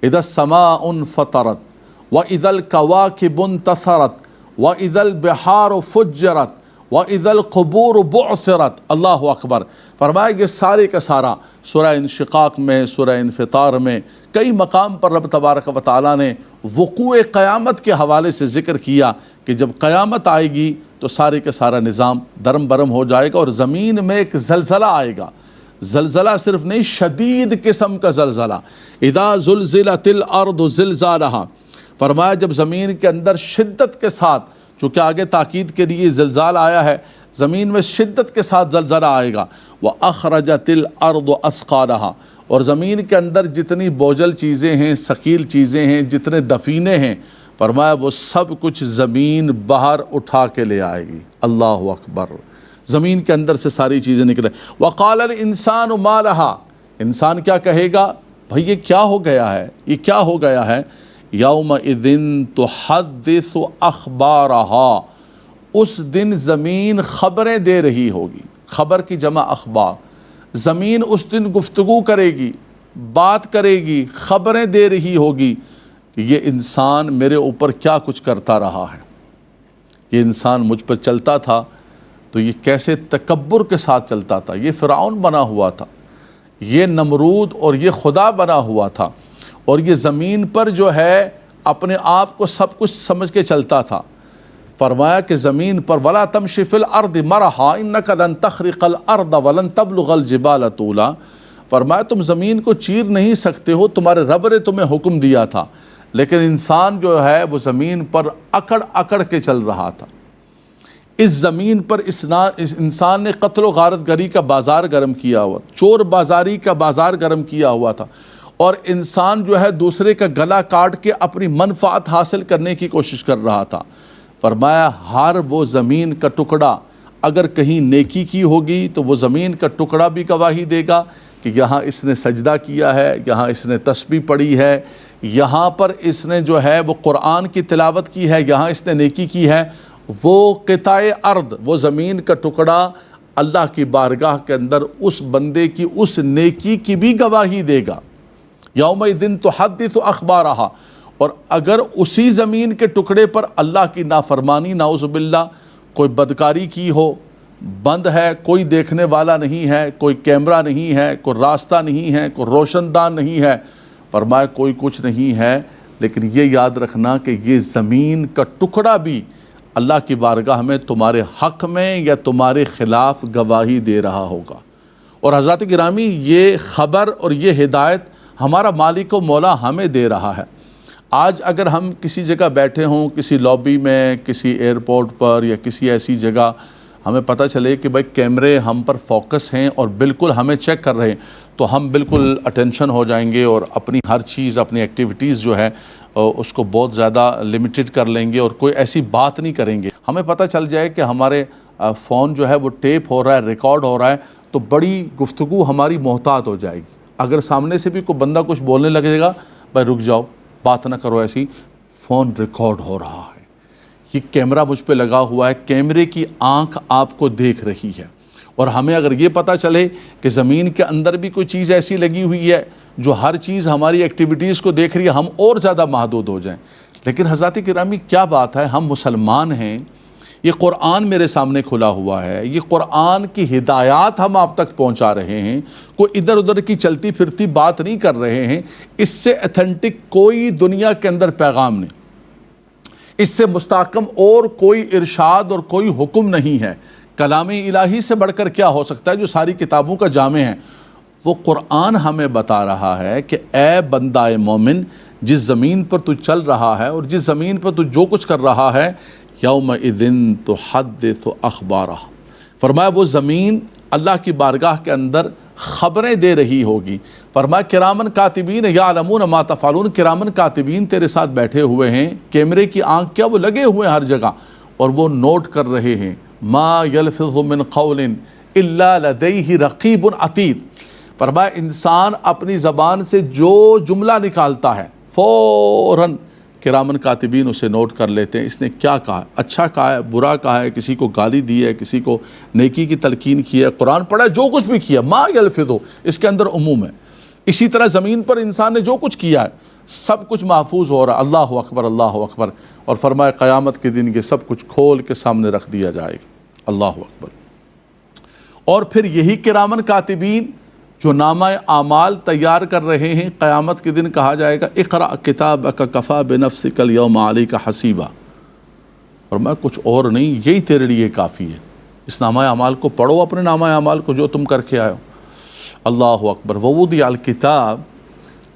اذا السماء انفطرت واذا الكواكب انتثرت واذا البحار فجرت وَإِذَا الْقُبُورُ بُعْثِرَتْ۔ اللہ اکبر۔ فرمایا یہ سارے کا سارا سورہ انشقاق میں، سورہ انفطار میں کئی مقام پر رب تبارک و تعالیٰ نے وقوع قیامت کے حوالے سے ذکر کیا کہ جب قیامت آئے گی تو سارے کا سارا نظام درم برم ہو جائے گا اور زمین میں ایک زلزلہ آئے گا۔ زلزلہ صرف نہیں، شدید قسم کا زلزلہ۔ اِذَا زُلْزِلَتِ الْأَرْضُ زِلْزَالَهَا۔ فرمایا جب زمین کے اندر شدت کے ساتھ، چونکہ آگے تاکید کے لیے زلزال آیا ہے، زمین میں شدت کے ساتھ زلزلہ آئے گا۔ وَأَخْرَجَتِ الْأَرْضُ أَثْقَالَهَا۔ اور زمین کے اندر جتنی بوجھل چیزیں ہیں، ثقیل چیزیں ہیں، جتنے دفینے ہیں، فرمایا وہ سب کچھ زمین باہر اٹھا کے لے آئے گی۔ اللہ اکبر۔ زمین کے اندر سے ساری چیزیں نکلیں۔ وَقَالَ الْإِنسَانُ مَا لَهَا۔ انسان کیا کہے گا؟ بھئی یہ کیا ہو گیا ہے، یہ کیا ہو گیا ہے؟ یومئذ تحدث اخبارها۔ اس دن زمین خبریں دے رہی ہوگی۔ خبر کی جمع اخبار۔ زمین اس دن گفتگو کرے گی، بات کرے گی، خبریں دے رہی ہوگی کہ یہ انسان میرے اوپر کیا کچھ کرتا رہا ہے۔ یہ انسان مجھ پر چلتا تھا تو یہ کیسے تکبر کے ساتھ چلتا تھا، یہ فرعون بنا ہوا تھا، یہ نمرود اور یہ خدا بنا ہوا تھا، اور یہ زمین پر جو ہے اپنے آپ کو سب کچھ سمجھ کے چلتا تھا۔ فرمایا کہ زمین پر وَلَا تَمْشِ فِي الْأَرْضِ مَرَحًا إِنَّكَ لَن تَخْرِقَ الْأَرْضَ وَلَن تَبْلُغَ الْجِبَالَ طُولًا۔ فرمایا تم زمین کو چیر نہیں سکتے ہو، تمہارے رب نے تمہیں حکم دیا تھا، لیکن انسان جو ہے وہ زمین پر اکڑ اکڑ کے چل رہا تھا۔ اس زمین پر اس انسان نے قتل و غارت گری کا بازار گرم کیا ہوا، چور بازاری کا بازار گرم کیا ہوا تھا، اور انسان جو ہے دوسرے کا گلا کاٹ کے اپنی منفعت حاصل کرنے کی کوشش کر رہا تھا۔ فرمایا ہر وہ زمین کا ٹکڑا اگر کہیں نیکی کی ہوگی تو وہ زمین کا ٹکڑا بھی گواہی دے گا کہ یہاں اس نے سجدہ کیا ہے، یہاں اس نے تسبیح پڑھی ہے، یہاں پر اس نے جو ہے وہ قرآن کی تلاوت کی ہے، یہاں اس نے نیکی کی ہے۔ وہ قطع ارض، وہ زمین کا ٹکڑا اللہ کی بارگاہ کے اندر اس بندے کی اس نیکی کی بھی گواہی دے گا۔ یومئذ تحدث اخبارہا۔ اور اگر اسی زمین کے ٹکڑے پر اللہ کی نافرمانی نعوذ باللہ کوئی بدکاری کی ہو، بند ہے، کوئی دیکھنے والا نہیں ہے، کوئی کیمرہ نہیں ہے، کوئی راستہ نہیں ہے، کوئی روشن دان نہیں ہے، فرمایا کوئی کچھ نہیں ہے، لیکن یہ یاد رکھنا کہ یہ زمین کا ٹکڑا بھی اللہ کی بارگاہ میں تمہارے حق میں یا تمہارے خلاف گواہی دے رہا ہوگا۔ اور حضرات گرامی، یہ خبر اور یہ ہدایت ہمارا مالک و مولا ہمیں دے رہا ہے۔ آج اگر ہم کسی جگہ بیٹھے ہوں، کسی لابی میں، کسی ایئرپورٹ پر یا کسی ایسی جگہ، ہمیں پتہ چلے کہ بھائی کیمرے ہم پر فوکس ہیں اور بالکل ہمیں چیک کر رہے ہیں، تو ہم بالکل اٹینشن ہو جائیں گے اور اپنی ہر چیز، اپنی ایکٹیویٹیز جو ہے اس کو بہت زیادہ لمیٹڈ کر لیں گے اور کوئی ایسی بات نہیں کریں گے۔ ہمیں پتہ چل جائے کہ ہمارے فون جو ہے وہ ٹیپ ہو رہا ہے، ریکارڈ ہو رہا ہے، تو بڑی گفتگو ہماری محتاط ہو جائے گی۔ اگر سامنے سے بھی کوئی بندہ کچھ بولنے لگے گا، بھائی رک جاؤ، بات نہ کرو ایسی، فون ریکارڈ ہو رہا ہے، یہ کیمرہ مجھ پہ لگا ہوا ہے، کیمرے کی آنکھ آپ کو دیکھ رہی ہے۔ اور ہمیں اگر یہ پتہ چلے کہ زمین کے اندر بھی کوئی چیز ایسی لگی ہوئی ہے جو ہر چیز ہماری ایکٹیویٹیز کو دیکھ رہی ہے، ہم اور زیادہ محدود ہو جائیں۔ لیکن حضرات گرامی کیا بات ہے، ہم مسلمان ہیں، یہ قرآن میرے سامنے کھلا ہوا ہے، یہ قرآن کی ہدایات ہم آپ تک پہنچا رہے ہیں، کوئی ادھر ادھر کی چلتی پھرتی بات نہیں کر رہے ہیں، اس سے ایتھنٹک کوئی دنیا کے اندر پیغام نہیں، اس سے مستحکم اور کوئی ارشاد اور کوئی حکم نہیں ہے۔ کلام الہی سے بڑھ کر کیا ہو سکتا ہے جو ساری کتابوں کا جامع ہے؟ وہ قرآن ہمیں بتا رہا ہے کہ اے بندہ مومن، جس زمین پر تو چل رہا ہے اور جس زمین پر تو جو کچھ کر رہا ہے، یومئذ تحدث اخبارہ، فرمایا وہ زمین اللہ کی بارگاہ کے اندر خبریں دے رہی ہوگی۔ فرمایا کرامن کاتبین یعلمون ما تفعلون، کرامن کاتبین تیرے ساتھ بیٹھے ہوئے ہیں، کیمرے کی آنکھ کیا وہ لگے ہوئے ہیں ہر جگہ، اور وہ نوٹ کر رہے ہیں۔ ما یلفظ من قول الا لدیہ رقیب عتید، فرمایا انسان اپنی زبان سے جو جملہ نکالتا ہے فوراً کرامن کاتبین اسے نوٹ کر لیتے ہیں، اس نے کیا کہا، اچھا کہا ہے، برا کہا ہے، کسی کو گالی دی ہے، کسی کو نیکی کی تلقین کی ہے، قرآن پڑھا ہے، جو کچھ بھی کیا، ما یلفظ، اس کے اندر عموم ہے۔ اسی طرح زمین پر انسان نے جو کچھ کیا ہے، سب کچھ محفوظ ہو رہا. اللہ اکبر اللہ اکبر. اور فرمایا قیامت کے دن یہ سب کچھ کھول کے سامنے رکھ دیا جائے گا. اللہ اکبر. اور پھر یہی کرامن کاتبین جو نامہ اعمال تیار کر رہے ہیں، قیامت کے دن کہا جائے گا اقرأ کتابک کفی بنفسک اليوم علیک حسیبا. اور میں کچھ اور نہیں، یہی تیرے لیے کافی ہے. اس نامہ اعمال کو پڑھو، اپنے نامہ اعمال کو جو تم کر کے آئے ہو. اللہ اکبر. ووضع الکتاب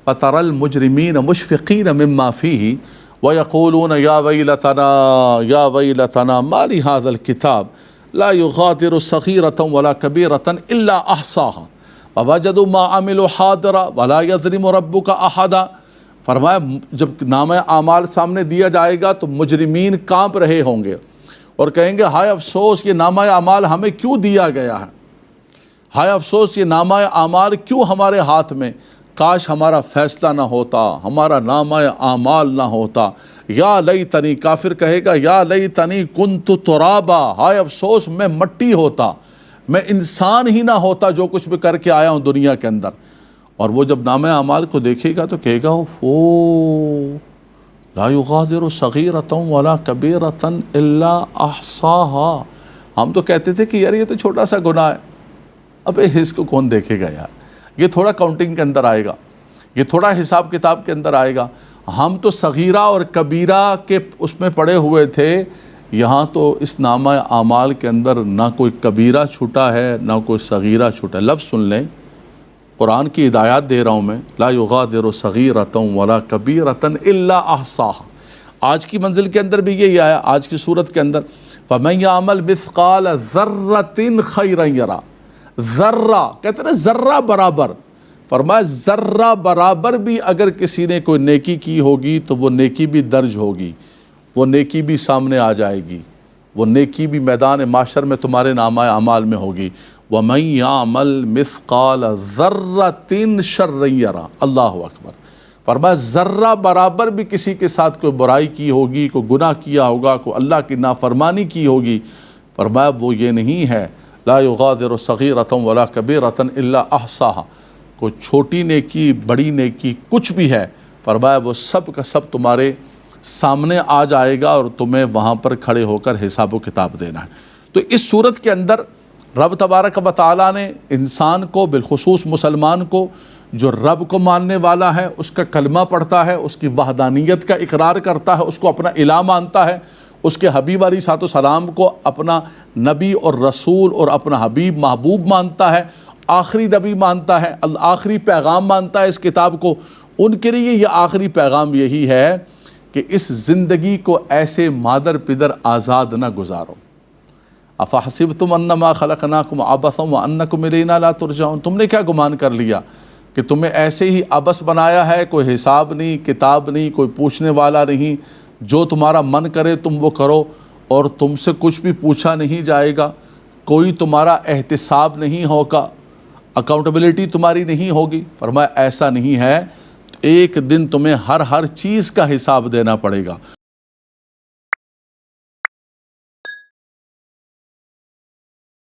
فتری المجرمین مشفقین مما فیہ ویقولون یا ویلتنا ما لہذا الکتاب لا یغادر صغیرۃ ولا کبیرۃ الا احصاها ووجدوا ما عملوا حاضرا ولا یظلم ربک احدا. فرمایا جب نامہ اعمال سامنے دیا جائے گا تو مجرمین کانپ رہے ہوں گے اور کہیں گے ہائے افسوس یہ نامہ اعمال ہمیں کیوں دیا گیا ہے، ہائے افسوس یہ نامہ اعمال کیوں ہمارے ہاتھ میں، کاش ہمارا فیصلہ نہ ہوتا، ہمارا نامہ اعمال نہ ہوتا. یا لیتنی، کافر کہے گا یا لیتنی کنت ترابا، ہائے افسوس میں مٹی ہوتا، میں انسان ہی نہ ہوتا جو کچھ بھی کر کے آیا ہوں دنیا کے اندر. اور وہ جب نامہ اعمال کو دیکھے گا تو کہے گا او لا یغادر صغیرۃ ولا کبیرۃ الا احصاها. ہم تو کہتے تھے کہ یار یہ تو چھوٹا سا گناہ ہے، اب اس کو کون دیکھے گا یار، یہ تھوڑا کاؤنٹنگ کے اندر آئے گا، یہ تھوڑا حساب کتاب کے اندر آئے گا. ہم تو صغیرہ اور کبیرہ کے اس میں پڑے ہوئے تھے، یہاں تو اس نامہ اعمال کے اندر نہ کوئی کبیرہ چھوٹا ہے نہ کوئی صغیرہ چھوٹا ہے. لفظ سن لیں، قرآن کی ہدایات دے رہا ہوں میں، لا یغادر صغیرۃ ولا کبیرۃ الا احصاها. آج کی منزل کے اندر بھی یہی آیا، آج کی صورت کے اندر فمن یعمل مثقال ذرۃ خیرا یرا. ذرہ کہتے ہیں ذرہ برابر، فرمایا ذرہ برابر بھی اگر کسی نے کوئی نیکی کی ہوگی تو وہ نیکی بھی درج ہوگی، وہ نیکی بھی سامنے آ جائے گی، وہ نیکی بھی میدان معاشر میں تمہارے نامہ اعمال میں ہوگی. وَمَن يَعْمَلْ مِثْقَالَ ذَرَّةٍ شَرًّا يَرَى. اللہ اکبر. فرمایا ذرہ برابر بھی کسی کے ساتھ کوئی برائی کی ہوگی، کوئی گناہ کیا ہوگا، کوئی اللہ کی نافرمانی کی ہوگی، فرمایا وہ یہ نہیں ہے لا یغادر صغیرۃ ولا کبیرۃ الا احصاها. کوئی چھوٹی نیکی بڑی نیکی کچھ بھی ہے، فرمایا وہ سب کا سب تمہارے سامنے آ جائے گا اور تمہیں وہاں پر کھڑے ہو کر حساب و کتاب دینا ہے. تو اس صورت کے اندر رب تبارک و تعالیٰ نے انسان کو، بالخصوص مسلمان کو جو رب کو ماننے والا ہے، اس کا کلمہ پڑھتا ہے، اس کی وحدانیت کا اقرار کرتا ہے، اس کو اپنا الہ مانتا ہے، اس کے حبیب علیہ الصلوۃ والسلام کو اپنا نبی اور رسول اور اپنا حبیب محبوب مانتا ہے، آخری نبی مانتا ہے، آخری پیغام مانتا ہے اس کتاب کو. ان کے لیے یہ آخری پیغام یہی ہے کہ اس زندگی کو ایسے مادر پدر آزاد نہ گزارو. افحسبتم انما خلقناکم عبثا وانکم الینا لا ترجعون. تم نے کیا گمان کر لیا کہ تمہیں ایسے ہی عبث بنایا ہے، کوئی حساب نہیں، کتاب نہیں، کوئی پوچھنے والا نہیں، جو تمہارا من کرے تم وہ کرو اور تم سے کچھ بھی پوچھا نہیں جائے گا، کوئی تمہارا احتساب نہیں ہوگا، اکاؤنٹیبلٹی تمہاری نہیں ہوگی. فرمایا ایسا نہیں ہے، ایک دن تمہیں ہر چیز کا حساب دینا پڑے گا.